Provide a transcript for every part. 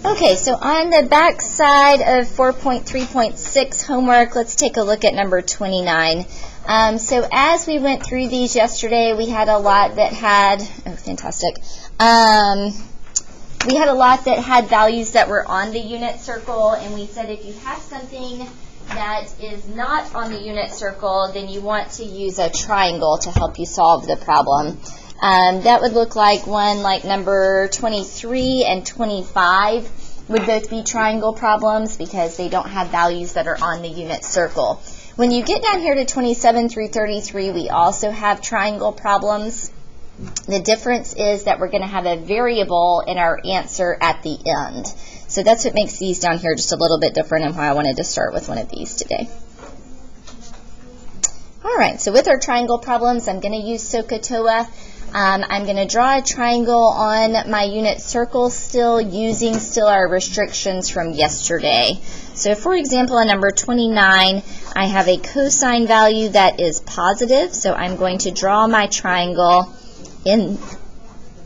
Okay, so on the back side of 4.3.6 homework, let's take a look at number 29. So as we went through these yesterday, we had a lot that had, fantastic. We had a lot that had values that were on the unit circle, and we said if you have something that is not on the unit circle, then you want to use a triangle to help you solve the problem. That would look like one like number 23 and 25 would both be triangle problems because they don't have values that are on the unit circle. When you get down here to 27 through 33, we also have triangle problems. The difference is that we're going to have a variable in our answer at the end. So that's what makes these down here just a little bit different and why I wanted to start with one of these today. All right, so with our triangle problems, I'm going to use SOHCAHTOA. I'm going to draw a triangle on my unit circle still using our restrictions from yesterday. So for example, in number 29, I have a cosine value that is positive. So I'm going to draw my triangle in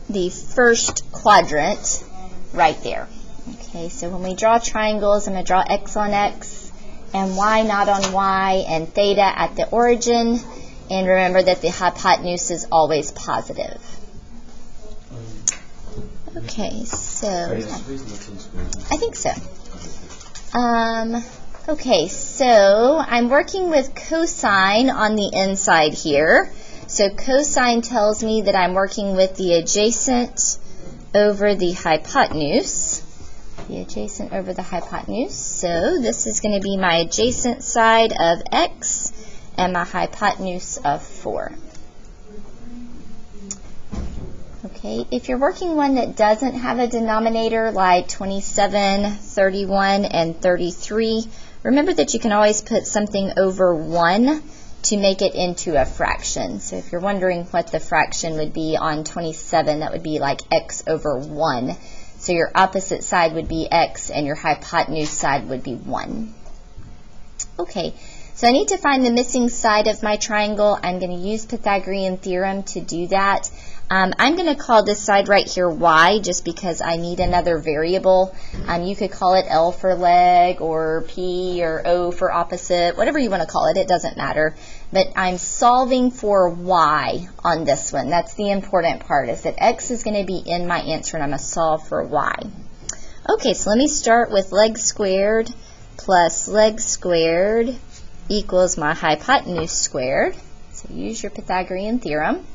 the first quadrant right there. Okay, so when we draw triangles, I'm going to draw x on x and y not on y and theta at the origin. And remember that the hypotenuse is always positive. Okay, so I think so. Okay, so I'm working with cosine on the inside here. So cosine tells me that I'm working with the adjacent over the hypotenuse. The adjacent over the hypotenuse. So this is going to be my adjacent side of x and my hypotenuse of 4. Okay, if you're working one that doesn't have a denominator like 27, 31, and 33, remember that you can always put something over 1 to make it into a fraction. So if you're wondering what the fraction would be on 27, that would be like x over 1. So your opposite side would be x and your hypotenuse side would be 1. Okay. So I need to find the missing side of my triangle. I'm going to use Pythagorean theorem to do that. I'm going to call this side right here y just because I need another variable. You could call it L for leg or P or O for opposite, whatever you want to call it. It doesn't matter. But I'm solving for y on this one. That's the important part, is that x is going to be in my answer and I'm going to solve for y. Okay, so let me start with leg squared plus leg squared equals my hypotenuse squared. So use your Pythagorean theorem.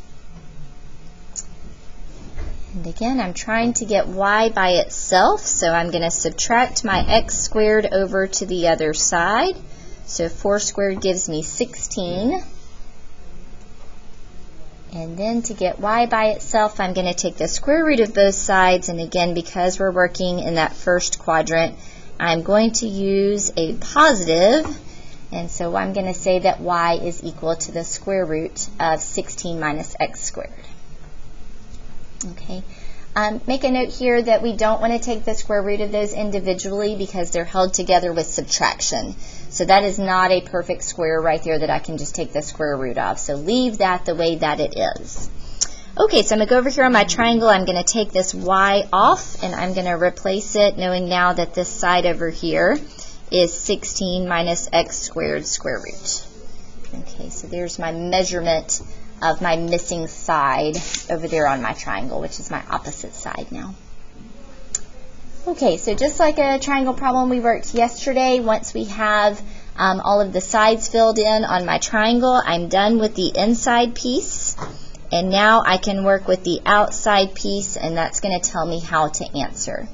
And again, I'm trying to get y by itself, so I'm going to subtract my x squared over to the other side. So 4 squared gives me 16. And then to get y by itself, I'm going to take the square root of both sides, and again, because we're working in that first quadrant, I'm going to use a positive. And so I'm going to say that y is equal to the square root of 16 minus x squared. Okay. Make a note here that we don't want to take the square root of those individually because they're held together with subtraction. So that is not a perfect square right there that I can just take the square root of. So leave that the way that it is. Okay, so I'm going to go over here on my triangle. I'm going to take this y off and I'm going to replace it knowing now that this side over here is 16 minus x squared square root. Okay, so there's my measurement of my missing side over there on my triangle, which is my opposite side now. Okay, so just like a triangle problem we worked yesterday, once we have all of the sides filled in on my triangle, I'm done with the inside piece. And now I can work with the outside piece, and that's going to tell me how to answer.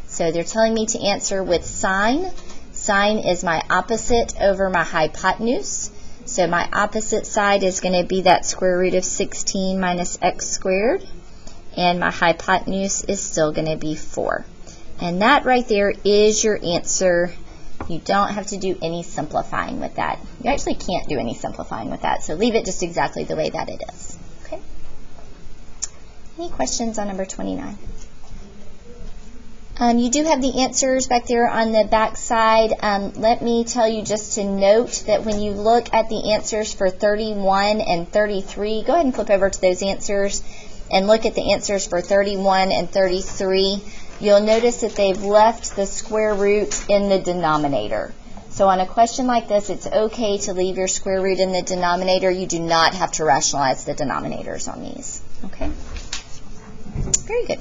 So they're telling me to answer with sine. Sine is my opposite over my hypotenuse. So my opposite side is going to be that square root of 16 minus x squared. And my hypotenuse is still going to be 4. And that right there is your answer. You don't have to do any simplifying with that. You actually can't do any simplifying with that. So leave it just exactly the way that it is. Okay? Any questions on number 29? You do have the answers back there on the back side. Let me tell you just to note that when you look at the answers for 31 and 33, go ahead and flip over to those answers and look at the answers for 31 and 33. you'll notice that they've left the square root in the denominator. So on a question like this, it's okay to leave your square root in the denominator. You do not have to rationalize the denominators on these. Okay? Very good.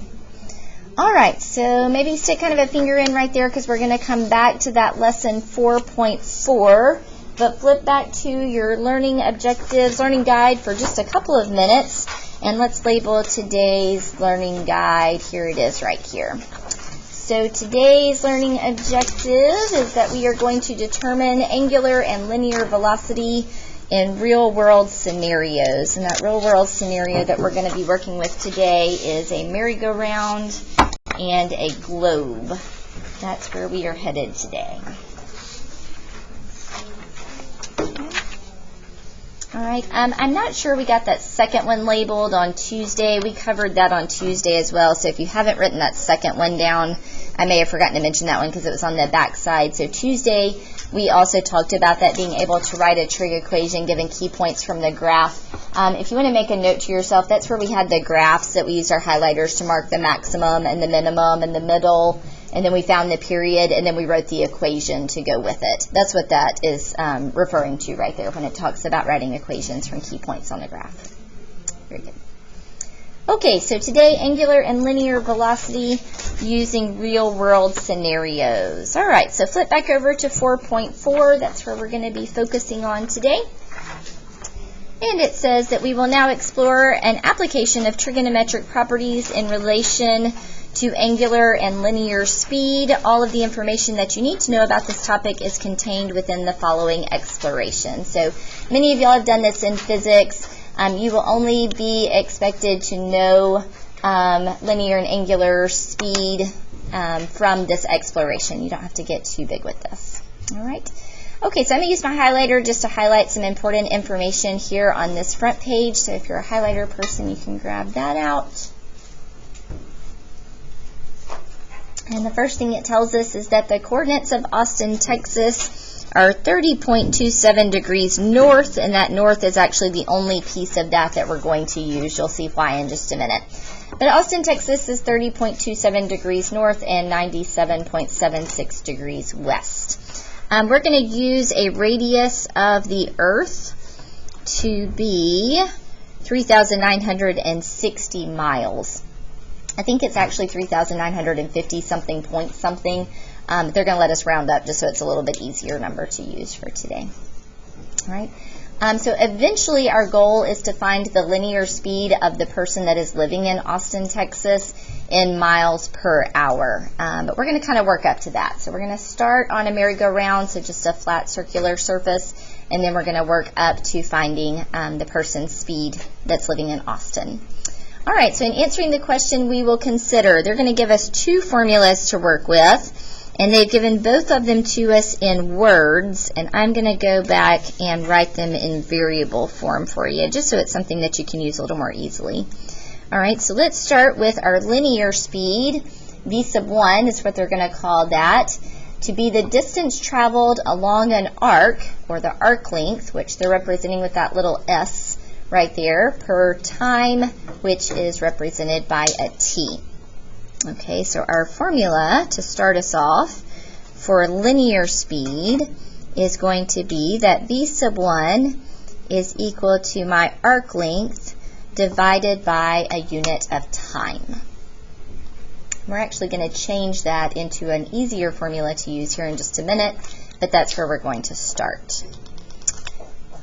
All right, so maybe stick kind of a finger in right there because we're going to come back to that lesson 4.4. But flip back to your learning objectives, learning guide for just a couple of minutes. And let's label today's learning guide. Here it is right here. So today's learning objective is that we are going to determine angular and linear velocity in real-world scenarios. And that real-world scenario that we're going to be working with today is a merry-go-round and a globe. That's where we are headed today. All right, I'm not sure we got that second one labeled on Tuesday. We covered that on Tuesday as well, so if you haven't written that second one down, I may have forgotten to mention that one because it was on the back side. So Tuesday, we also talked about that being able to write a trig equation given key points from the graph. If you want to make a note to yourself, that's where we had the graphs that we used our highlighters to mark the maximum and the minimum and the middle. And then we found the period, and then we wrote the equation to go with it. That's what that is referring to right there when it talks about writing equations from key points on the graph. Very good. Okay, so today, angular and linear velocity using real-world scenarios. All right, so flip back over to 4.4. That's where we're going to be focusing on today. And it says that we will now explore an application of trigonometric properties in relation to angular and linear speed. All of the information that you need to know about this topic is contained within the following exploration. So many of y'all have done this in physics. You will only be expected to know linear and angular speed from this exploration. You don't have to get too big with this. All right. Okay, so I'm going to use my highlighter just to highlight some important information here on this front page. So if you're a highlighter person, you can grab that out. And the first thing it tells us is that the coordinates of Austin, Texas are 30.27 degrees north, and that north is actually the only piece of that we're going to use. You'll see why in just a minute. But Austin, Texas is 30.27 degrees north and 97.76 degrees west. We're going to use a radius of the Earth to be 3,960 miles. I think it's actually 3,950 something point something. They're going to let us round up just so it's a little bit easier number to use for today. All right. So eventually our goal is to find the linear speed of the person that is living in Austin, Texas in miles per hour. But we're going to kind of work up to that. So we're going to start on a merry-go-round, so just a flat circular surface, and then we're going to work up to finding the person's speed that's living in Austin. All right, so in answering the question, we will consider, they're going to give us two formulas to work with, and they've given both of them to us in words, and I'm going to go back and write them in variable form for you, just so it's something that you can use a little more easily. All right, so let's start with our linear speed. V sub 1 is what they're going to call that, to be the distance traveled along an arc, or the arc length, which they're representing with that little S right there, per time, which is represented by a T. Okay, so our formula to start us off for linear speed is going to be that V sub 1 is equal to my arc length divided by a unit of time. We're actually going to change that into an easier formula to use here in just a minute, but that's where we're going to start.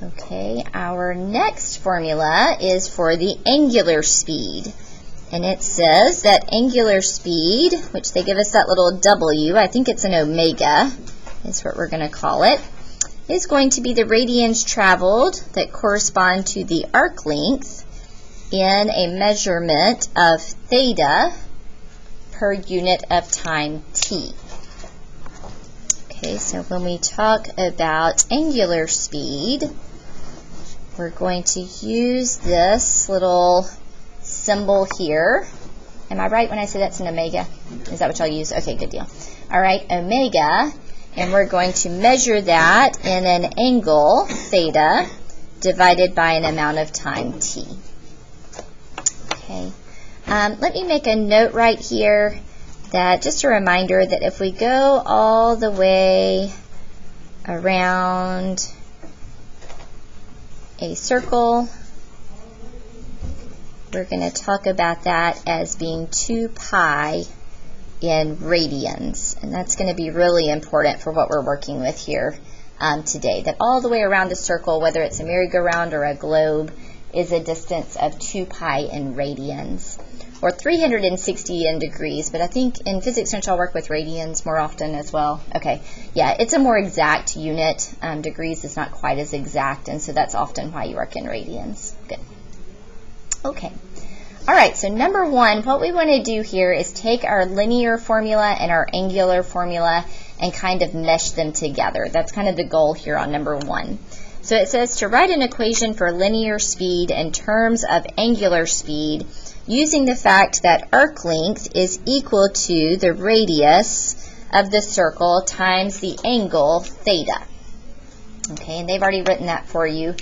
Okay, our next formula is for the angular speed. And it says that angular speed, which they give us that little W, I think it's an omega, is what we're going to call it, is going to be the radians traveled that correspond to the arc length in a measurement of theta per unit of time t. Okay, so when we talk about angular speed, we're going to use this little symbol here. Am I right when I say that's an omega? Is that what y'all use? Okay, good deal. All right, omega, and we're going to measure that in an angle, theta, divided by an amount of time, t. Okay. Let me make a note right here that, just a reminder that if we go all the way around a circle, we're going to talk about that as being 2 pi in radians. And that's going to be really important for what we're working with here today. That all the way around a circle, whether it's a merry-go-round or a globe, is a distance of 2 pi in radians, or 360 in degrees, but I think in physics don't y'all work with radians more often as well? Okay, yeah, it's a more exact unit. Degrees is not quite as exact, and so that's often why you work in radians. Good. Okay. All right, so number 1, what we want to do here is take our linear formula and our angular formula and kind of mesh them together. That's kind of the goal here on number 1. So it says to write an equation for linear speed in terms of angular speed using the fact that arc length is equal to the radius of the circle times the angle theta. Okay, and they've already written that for you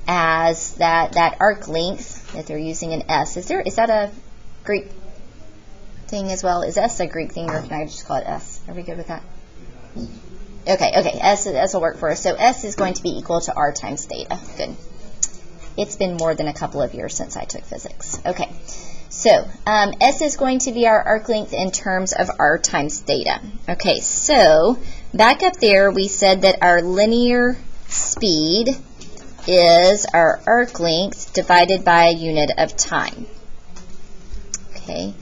as that arc length that they're using an S. Is that a Greek thing as well? Is S a Greek thing, or can I just call it S? Are we good with that? Okay, S will work for us. So S is going to be equal to R times theta. Good. It's been more than a couple of years since I took physics. Okay, so S is going to be our arc length in terms of R times theta. Okay, so back up there we said that our linear speed is our arc length divided by a unit of time. Okay,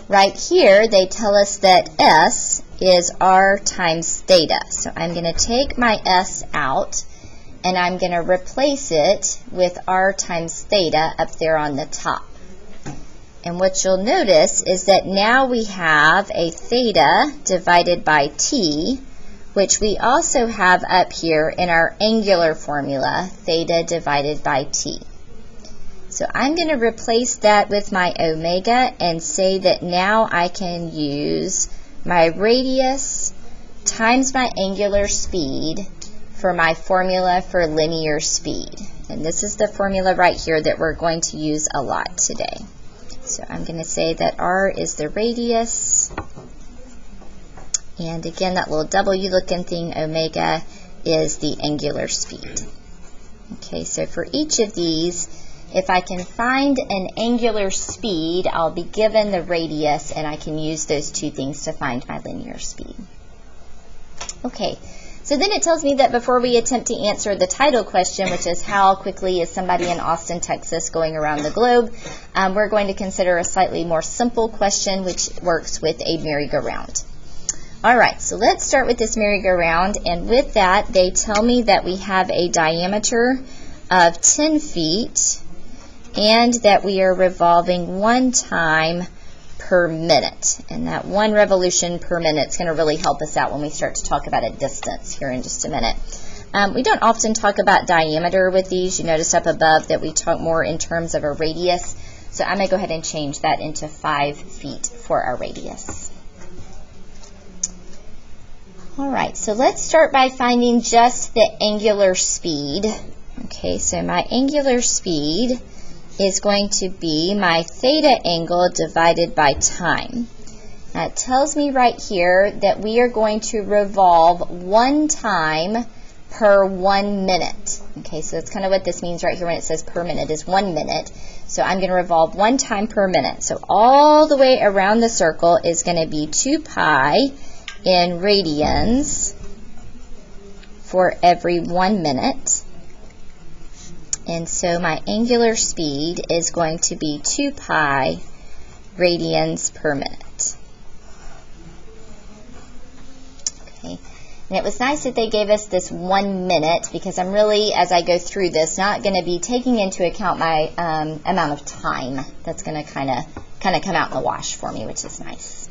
right here they tell us that S is R times theta. So I'm going to take my S out and I'm going to replace it with R times theta up there on the top. And what you'll notice is that now we have a theta divided by t, which we also have up here in our angular formula, theta divided by t. So I'm going to replace that with my omega and say that now I can use my radius times my angular speed for my formula for linear speed. And this is the formula right here that we're going to use a lot today. So I'm going to say that R is the radius, and again that little W looking thing, omega, is the angular speed. Okay, so for each of these, if I can find an angular speed, I'll be given the radius, and I can use those two things to find my linear speed. Okay, so then it tells me that before we attempt to answer the title question, which is how quickly is somebody in Austin, Texas going around the globe, we're going to consider a slightly more simple question, which works with a merry-go-round. All right, so let's start with this merry-go-round, and with that, they tell me that we have a diameter of 10 feet, and that we are revolving 1 time per minute. And that 1 revolution per minute is going to really help us out when we start to talk about a distance here in just a minute. We don't often talk about diameter with these. You notice up above that we talk more in terms of a radius. So I'm going to go ahead and change that into 5 feet for our radius. All right, so let's start by finding just the angular speed. Okay, so my angular speed is going to be my theta angle divided by time. Now it tells me right here that we are going to revolve 1 time per 1 minute. Okay, so that's kind of what this means right here when it says per minute is 1 minute. So I'm going to revolve 1 time per minute. So all the way around the circle is going to be 2 pi in radians for every 1 minute. And so my angular speed is going to be 2 pi radians per minute. Okay. And it was nice that they gave us this 1 minute, because I'm really, as I go through this, not going to be taking into account my amount of time. That's going to kind of come out in the wash for me, which is nice.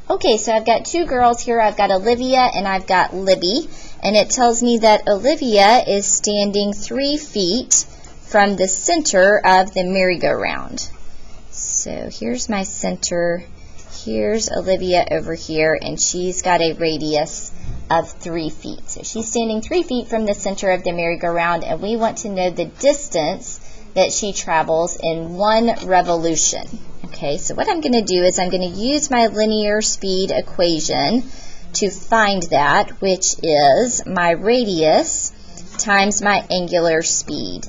Okay, so I've got 2 girls here. I've got Olivia and I've got Libby. And it tells me that Olivia is standing 3 feet from the center of the merry-go-round. So here's my center. Here's Olivia over here, and she's got a radius of 3 feet. So she's standing 3 feet from the center of the merry-go-round, and we want to know the distance that she travels in 1 revolution. Okay, so what I'm going to do is I'm going to use my linear speed equation to find that, which is my radius times my angular speed.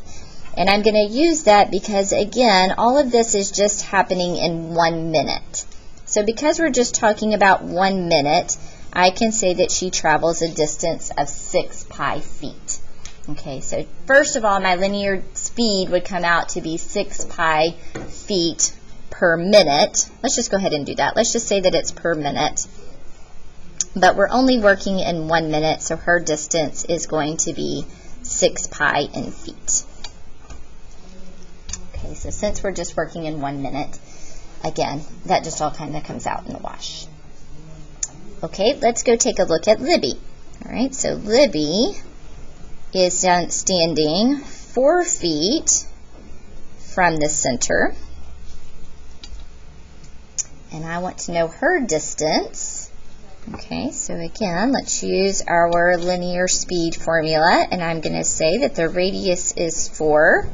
And I'm going to use that because, again, all of this is just happening in 1 minute. So because we're just talking about 1 minute, I can say that she travels a distance of 6 pi feet. Okay, so first of all, my linear speed would come out to be 6 pi feet per minute. Let's just go ahead and do that. Let's just say that it's per minute. But we're only working in 1 minute, so her distance is going to be 6 pi in feet. Okay, so since we're just working in 1 minute, again, that just all kind of comes out in the wash. Okay, let's go take a look at Libby. All right, so Libby is standing 4 feet from the center. And I want to know her distance. Okay, so again, let's use our linear speed formula, and I'm going to say that the radius is 4.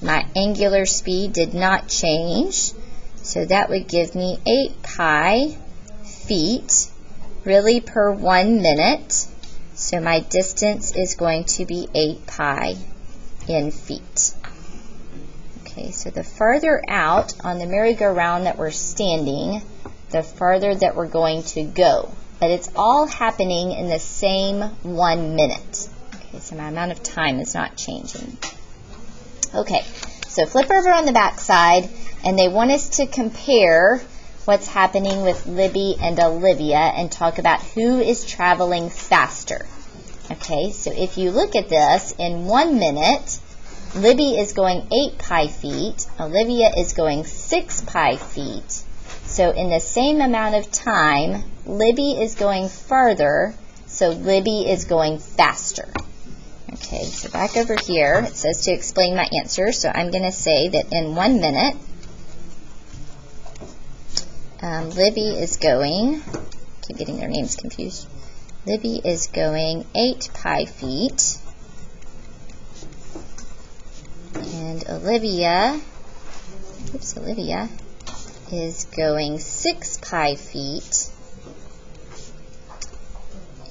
My angular speed did not change, so that would give me 8 pi feet, really per 1 minute. So my distance is going to be 8 pi in feet. Okay, so the farther out on the merry-go-round that we're standing, the farther that we're going to go. But it's all happening in the same 1 minute. Okay, so my amount of time is not changing. Okay, so flip over on the back side, and they want us to compare what's happening with Libby and Olivia and talk about who is traveling faster. Okay, so if you look at this, in 1 minute, Libby is going 8 pi feet, Olivia is going 6 pi feet. So in the same amount of time, Libby is going further, so Libby is going faster. Okay, so back over here, it says to explain my answer, so I'm going to say that in 1 minute, Libby is going, keep getting their names confused, Libby is going 8 pi feet, and Olivia is going 6 pi feet.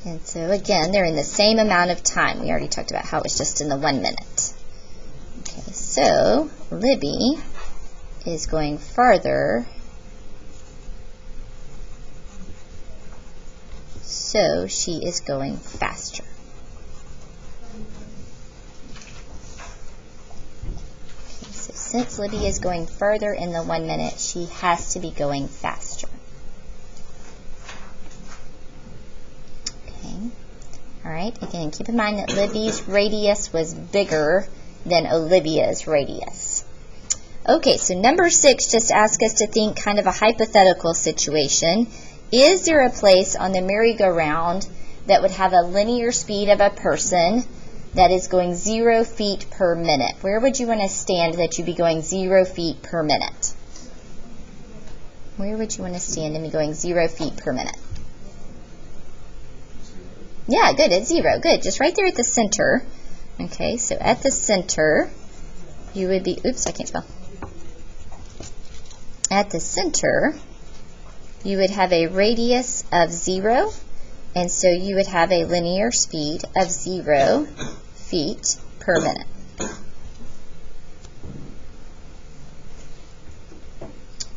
And so again, they're in the same amount of time. We already talked about how it was just in the 1 minute. Okay, so Libby is going farther, so she is going faster. Okay, so since Libby is going further in the 1 minute, she has to be going faster. All right, again, keep in mind that Libby's radius was bigger than Olivia's radius. Okay, so number 6 just asks us to think kind of a hypothetical situation. Is there a place on the merry-go-round that would have a linear speed of a person that is going 0 feet per minute? Where would you want to stand that you'd be going 0 feet per minute? Where would you want to stand and be going 0 feet per minute? Yeah, good, it's 0. Good, just right there at the center. Okay, so at the center, you would be, oops, I can't spell. At the center, you would have a radius of 0, and so you would have a linear speed of 0 feet per minute.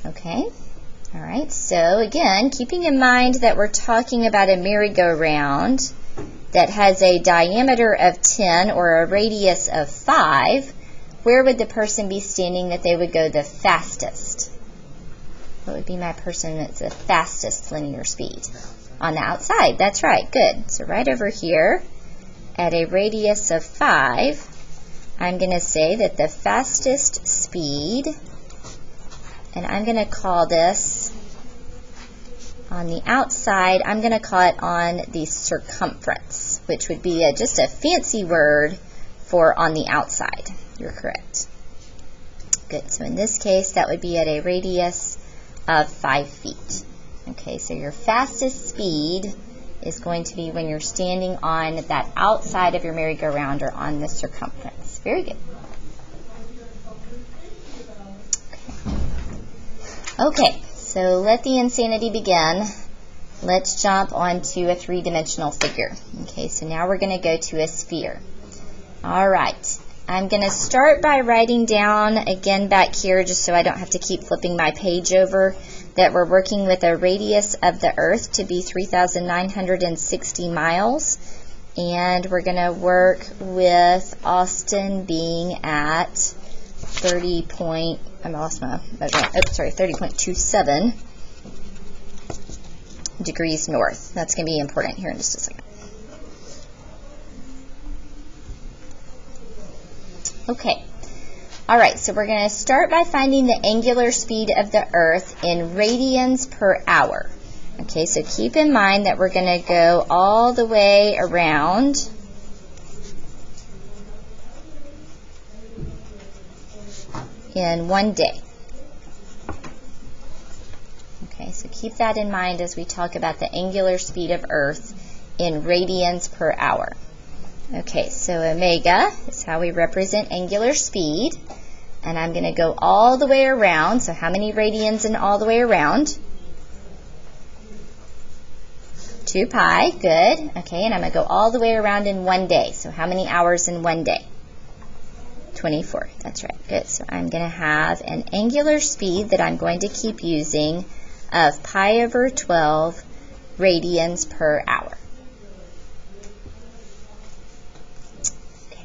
Okay, all right, so again, keeping in mind that we're talking about a merry-go-round that has a diameter of 10 or a radius of 5, where would the person be standing that they would go the fastest? What would be my person that's the fastest linear speed? On the outside, that's right, good. So right over here, at a radius of 5, I'm going to say that the fastest speed, and I'm going to call this on the outside, I'm going to call it on the circumference, which would be just a fancy word for on the outside. You're correct. Good. So in this case, that would be at a radius of 5 feet. Okay, so your fastest speed is going to be when you're standing on that outside of your merry-go-round or on the circumference. Very good. Okay, so let the insanity begin. Let's jump onto a three-dimensional figure. Okay, so now we're going to go to a sphere. All right, I'm going to start by writing down again back here, just so I don't have to keep flipping my page over, that we're working with a radius of the Earth to be 3,960 miles. And we're going to work with Austin being at 30.27 degrees north. That's going to be important here in just a second. Okay. All right, so we're going to start by finding the angular speed of the Earth in radians per hour. Okay, so keep in mind that we're going to go all the way around in 1 day. Okay, so keep that in mind as we talk about the angular speed of Earth in radians per hour. Okay, so omega is how we represent angular speed. And I'm going to go all the way around. So how many radians in all the way around? 2 pi, good. Okay, and I'm going to go all the way around in 1 day. So how many hours in 1 day? 24, that's right, good. So I'm going to have an angular speed that I'm going to keep using of pi over 12 radians per hour. Okay.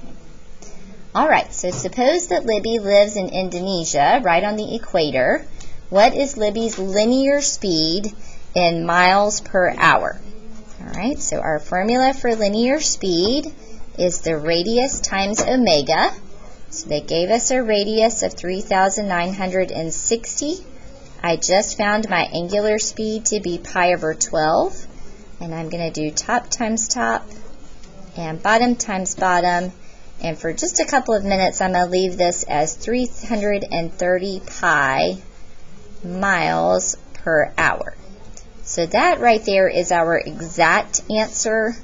All right, so suppose that Libby lives in Indonesia, right on the equator. What is Libby's linear speed in miles per hour? All right, so our formula for linear speed is the radius times omega. So they gave us a radius of 3,960. I just found my angular speed to be pi over 12. And I'm going to do top times top and bottom times bottom. And for just a couple of minutes, I'm going to leave this as 330 pi miles per hour. So that right there is our exact answer.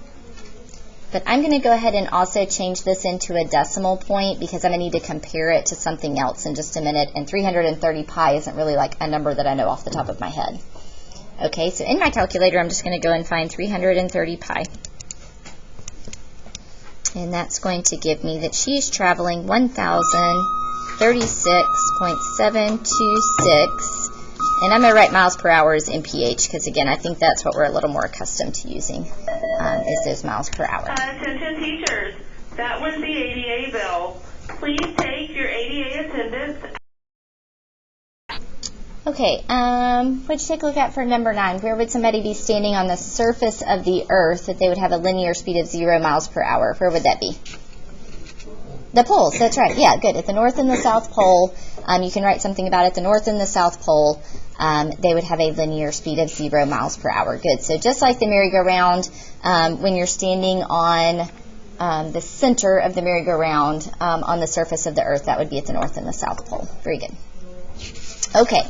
But I'm going to go ahead and also change this into a decimal point because I'm going to need to compare it to something else in just a minute. And 330 pi isn't really like a number that I know off the top of my head. Okay, so in my calculator, I'm just going to go and find 330 pi. And that's going to give me that she's traveling 1,036.726. And I'm going to write miles per hour as MPH because, again, I think that's what we're a little more accustomed to using, is those miles per hour. Attention teachers, that was the ADA bell. Please take your ADA attendance. Okay, what'd you take a look at for number 9? Where would somebody be standing on the surface of the Earth that they would have a linear speed of 0 miles per hour? Where would that be? The poles, that's right. Yeah, good. At the North and the South Pole, you can write something about it. The North and the South Pole, they would have a linear speed of 0 miles per hour. Good. So just like the merry-go-round, when you're standing on the center of the merry-go-round on the surface of the Earth, that would be at the North and the South Pole. Very good. Okay.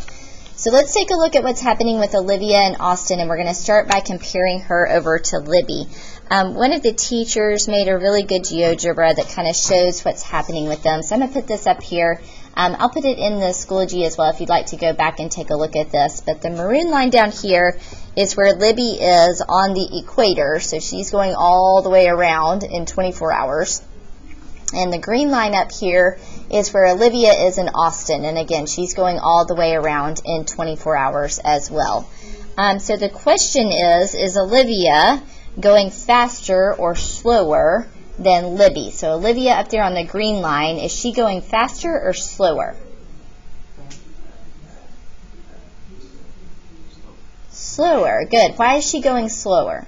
So let's take a look at what's happening with Olivia and Austin, and we're going to start by comparing her over to Libby. One of the teachers made a really good GeoGebra that kind of shows what's happening with them. So I'm going to put this up here. I'll put it in the Schoology as well if you'd like to go back and take a look at this. But the maroon line down here is where Libby is on the equator. So she's going all the way around in 24 hours. And the green line up here is where Olivia is in Austin. And again, she's going all the way around in 24 hours as well. So the question is Olivia going faster or slower than Libby? So Olivia up there on the green line, is she going faster or slower? Slower, good. Why is she going slower?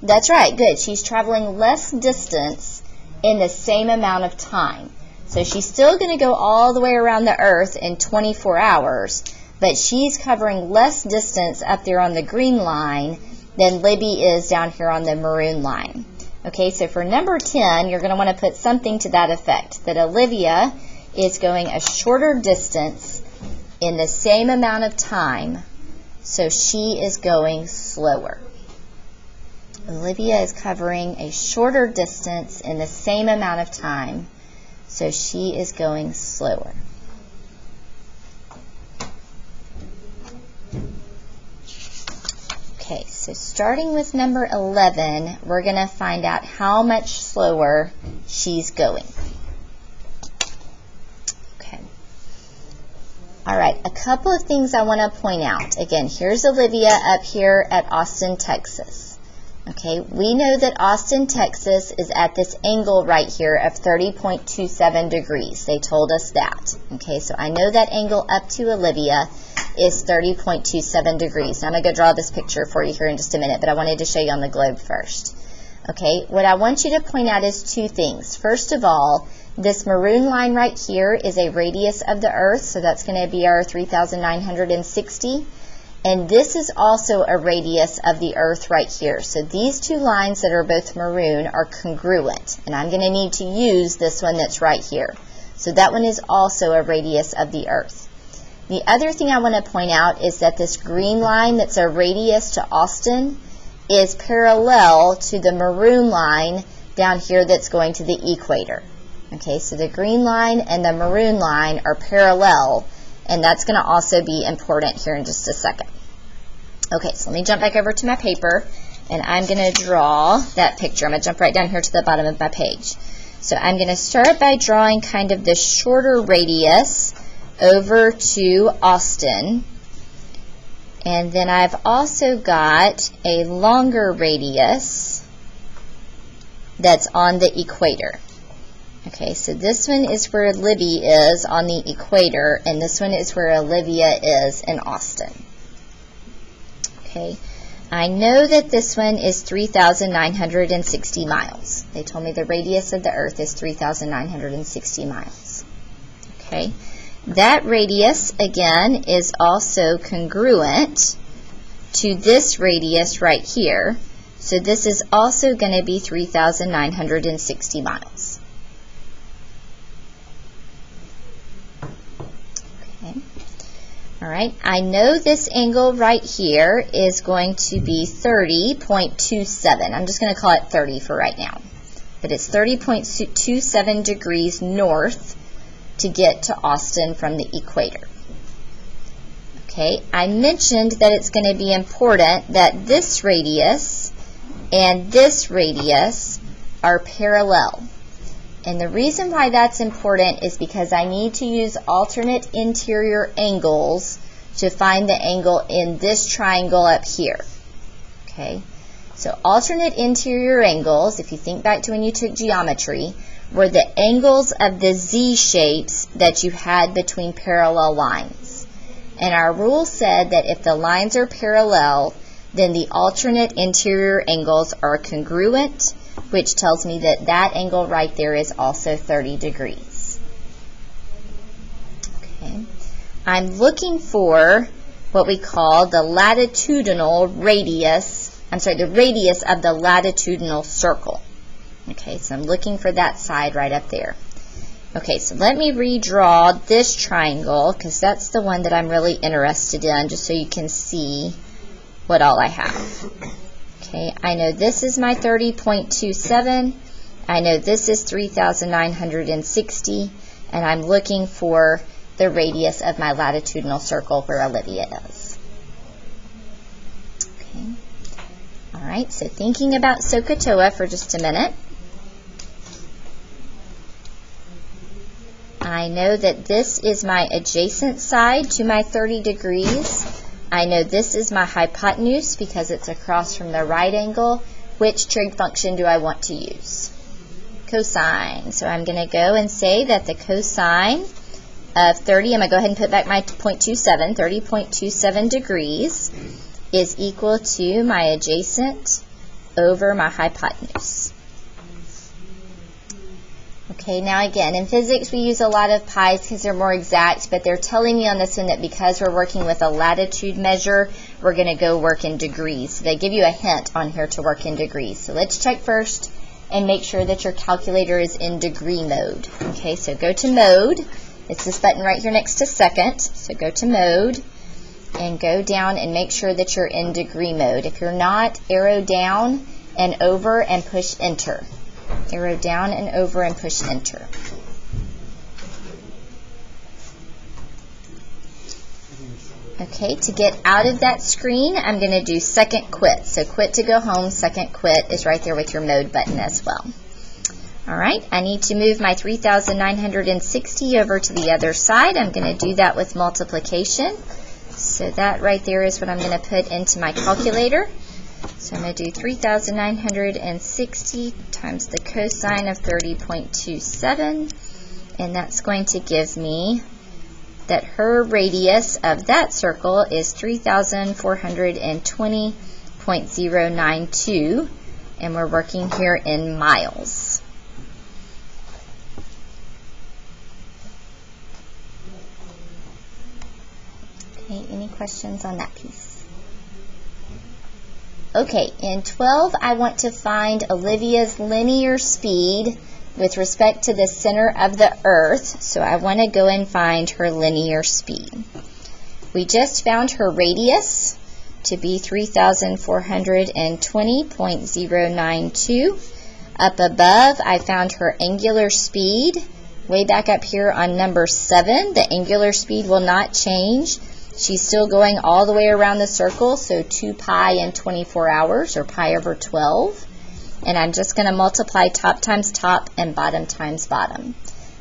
That's right, good. She's traveling less distance in the same amount of time. So she's still going to go all the way around the Earth in 24 hours, but she's covering less distance up there on the green line than Libby is down here on the maroon line. Okay, so for number 10, you're going to want to put something to that effect, that Olivia is going a shorter distance in the same amount of time, so she is going slower. Olivia is covering a shorter distance in the same amount of time, so she is going slower. Okay, so starting with number 11, we're going to find out how much slower she's going. Okay. All right, a couple of things I want to point out. Again, here's Olivia up here at Austin, Texas. Okay, we know that Austin, Texas is at this angle right here of 30.27 degrees. They told us that. Okay, so I know that angle up to Olivia is 30.27 degrees. Now I'm going to go draw this picture for you here in just a minute, but I wanted to show you on the globe first. Okay, what I want you to point out is two things. First of all, this maroon line right here is a radius of the Earth, so that's going to be our 3,960. And this is also a radius of the Earth right here. So these two lines that are both maroon are congruent. And I'm going to need to use this one that's right here. So that one is also a radius of the Earth. The other thing I want to point out is that this green line that's a radius to Austin is parallel to the maroon line down here that's going to the equator. Okay, so the green line and the maroon line are parallel, and that's going to also be important here in just a second. Okay, so let me jump back over to my paper, and I'm going to draw that picture. I'm going to jump right down here to the bottom of my page. So I'm going to start by drawing kind of the shorter radius over to Austin, and then I've also got a longer radius that's on the equator. Okay, so this one is where Libby is on the equator, and this one is where Olivia is in Austin. Okay, I know that this one is 3,960 miles. They told me the radius of the Earth is 3,960 miles. Okay, that radius, again, is also congruent to this radius right here. So this is also going to be 3,960 miles. All right, I know this angle right here is going to be 30.27. I'm just going to call it 30 for right now. But it's 30.27 degrees north to get to Austin from the equator. Okay, I mentioned that it's going to be important that this radius and this radius are parallel. And the reason why that's important is because I need to use alternate interior angles to find the angle in this triangle up here. Okay, so alternate interior angles, if you think back to when you took geometry, were the angles of the Z shapes that you had between parallel lines. And our rule said that if the lines are parallel, then the alternate interior angles are congruent, which tells me that that angle right there is also 30 degrees. Okay. I'm looking for what we call the latitudinal radius, the radius of the latitudinal circle. Okay, so I'm looking for that side right up there. Okay, so let me redraw this triangle because that's the one that I'm really interested in, just so you can see what all I have. Okay, I know this is my 30.27. I know this is 3,960, and I'm looking for the radius of my latitudinal circle where Olivia is. Okay. All right, so thinking about SOHCAHTOA for just a minute. I know that this is my adjacent side to my 30 degrees. I know this is my hypotenuse because it's across from the right angle. Which trig function do I want to use? Cosine. So I'm going to go and say that the cosine of 30, I'm going to go ahead and put back my 0.27, 30.27 degrees is equal to my adjacent over my hypotenuse. Okay, now again, in physics we use a lot of pi's because they're more exact, but they're telling me on this one that because we're working with a latitude measure, we're going to go work in degrees. So they give you a hint on here to work in degrees. So let's check first and make sure that your calculator is in degree mode. Okay, so go to mode. It's this button right here next to second. So go to mode and go down and make sure that you're in degree mode. If you're not, arrow down and over and push enter. Arrow down and over and push enter. Okay, to get out of that screen, I'm going to do second quit. So quit to go home, second quit is right there with your mode button as well. All right, I need to move my 3,960 over to the other side. I'm going to do that with multiplication. So that right there is what I'm going to put into my calculator. So I'm going to do 3,960 times the cosine of 30.27, and that's going to give me that her radius of that circle is 3,420.092, and we're working here in miles. Okay, any questions on that piece? Okay, in 12, I want to find Olivia's linear speed with respect to the center of the Earth, so I want to go and find her linear speed. We just found her radius to be 3,420.092. Up above, I found her angular speed. Way back up here on number 7, the angular speed will not change. She's still going all the way around the circle, so 2 pi in 24 hours, or pi over 12. And I'm just going to multiply top times top and bottom times bottom.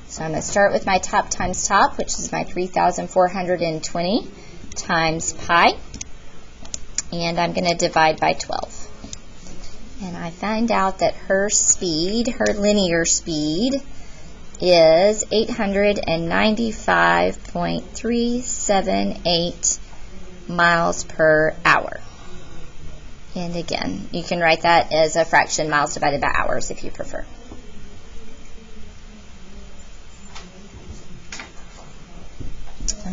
So I'm going to start with my top times top, which is my 3,420 times pi. And I'm going to divide by 12. And I find out that her speed, her linear speed, is 895.378 miles per hour. And again, you can write that as a fraction, miles divided by hours, if you prefer.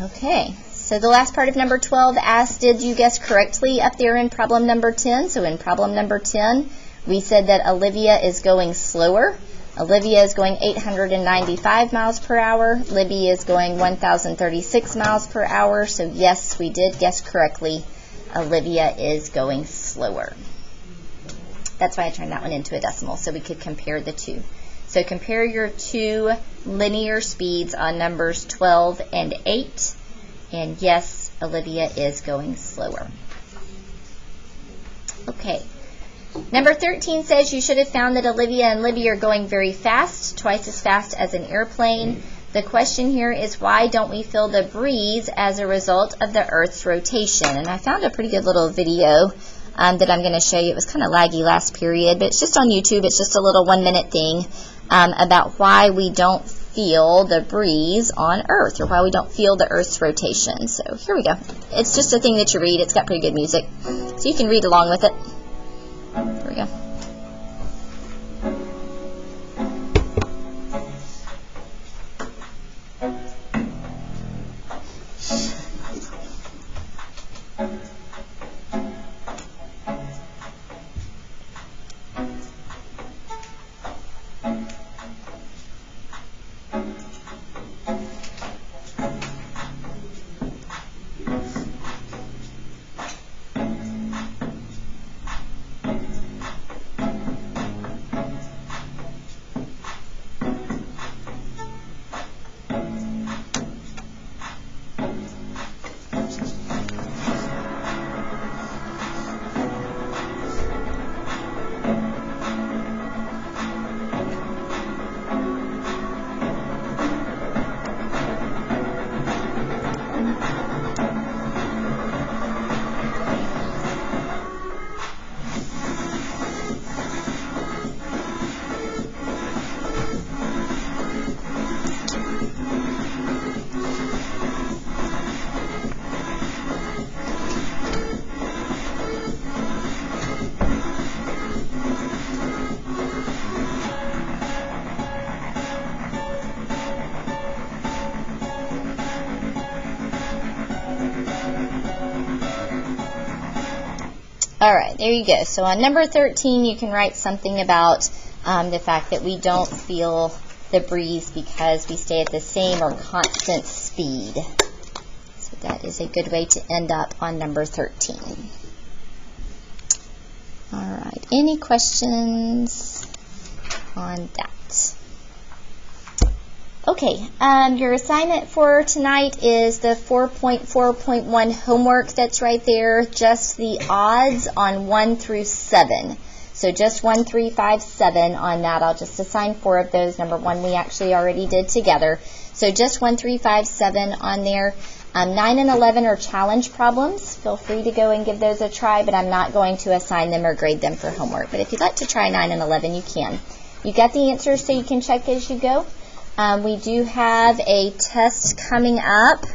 Okay, so the last part of number 12 asked, did you guess correctly up there in problem number 10? So in problem number 10, we said that Olivia is going slower. Olivia is going 895 miles per hour. Libby is going 1,036 miles per hour. So yes, we did guess correctly. Olivia is going slower. That's why I turned that one into a decimal, so we could compare the two. So compare your two linear speeds on numbers 12 and 8. And yes, Olivia is going slower. Okay. Number 13 says you should have found that Olivia and Libby are going very fast, twice as fast as an airplane. The question here is, why don't we feel the breeze as a result of the Earth's rotation? And I found a pretty good little video that I'm going to show you. It was kind of laggy last period, but it's just on YouTube. It's just a little 1-minute thing about why we don't feel the breeze on Earth, or why we don't feel the Earth's rotation. So here we go. It's just a thing that you read. It's got pretty good music, so you can read along with it. Here we go. All right, there you go. So on number 13, you can write something about the fact that we don't feel the breeze because we stay at the same or constant speed. So that is a good way to end up on number 13. All right, any questions on that? Okay. Okay, your assignment for tonight is the 4.4.1 homework that's right there, just the odds on 1 through 7. So just 1, 3, 5, 7 on that. I'll just assign 4 of those. Number 1 we actually already did together. So just 1, 3, 5, 7 on there. 9 and 11 are challenge problems. Feel free to go and give those a try, but I'm not going to assign them or grade them for homework. But if you'd like to try 9 and 11, you can. You got the answers so you can check as you go. We do have a test coming up